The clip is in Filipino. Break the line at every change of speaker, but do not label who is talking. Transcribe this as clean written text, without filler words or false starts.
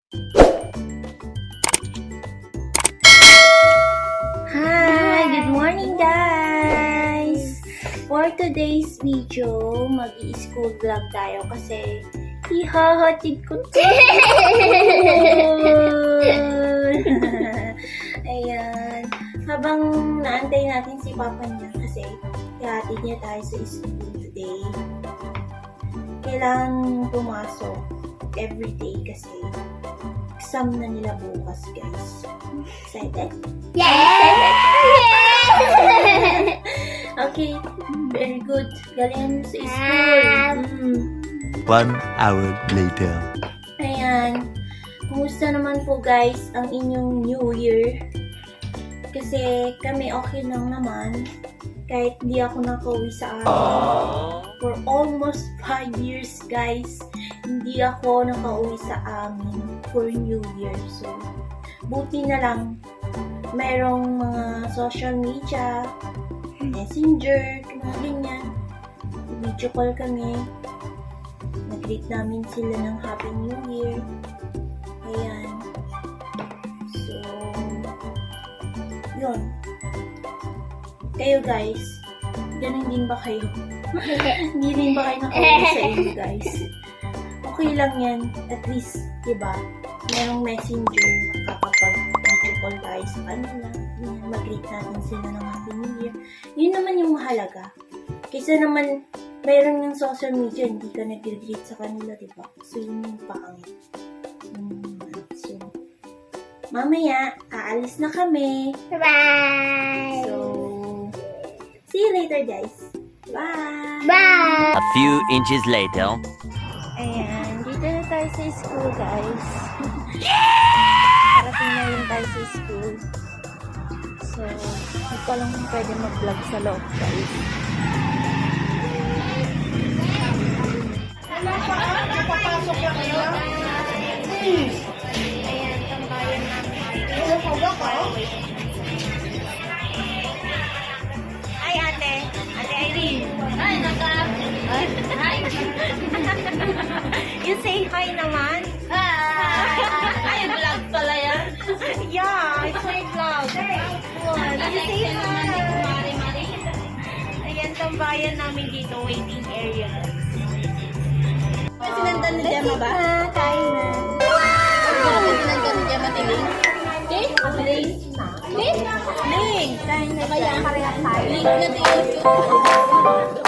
Hi! Good morning, guys! For today's video, mag-i-school vlog tayo kasi ihahatid ko to. Ayan. Habang naantay natin si Papa niya kasi ihahatid niya tayo sa school today. Kailangan pumasok everyday kasi exam na nila bukas, guys. Excited? Okay, very good. Galing sa school.
1 hour later.
Ayan. Kumusta naman po, guys, ang inyong New Year? Kasi kami okay lang naman. Kahit di ako nakauwi sa amin. For almost 5 years, guys, hindi ako nakauwi sa amin for New Year. So, buti na lang mayroong mga social media, messenger, mga ganyan. Video call kami. Nag-greet namin sila ng Happy New Year. Ayan. So, yun. Kayo, guys, ganun din ba kayo? Hindi din ba kayo nakauwi sa inyo, guys? Okay lang yan. At least, diba, mayroong messenger, makakapag-video call tayo sa kanila. Mag-greet natin sila ng Happy New Year. Yun naman yung mahalaga. Kaysa naman, mayroon yung social media, hindi ka nag-greet sa kanila, diba? So, yun yung pangit. So, mamaya, aalis na kami.
Bye!
So, see you later, guys. Bye!
Bye!
A few inches later.
Ayan, dito na tayo sa school, guys. Parating na rin tayo sa school. So, hindi ko alam kung pwede mag-vlog sa loob, guys. Ayan, tambayan namin. Ay, ate. Ate Irene. Ay, Hi. You say hi naman.
Ay, vlog pala yan.
Yeah, it's my vlog. You say hi. Ayan, tambayan namin dito, waiting area.
Sinandan ni Gemma ba?
Kain na.
Sinandan ni Gemma tiling?
Ling! Kain na siya.
Link na tiling.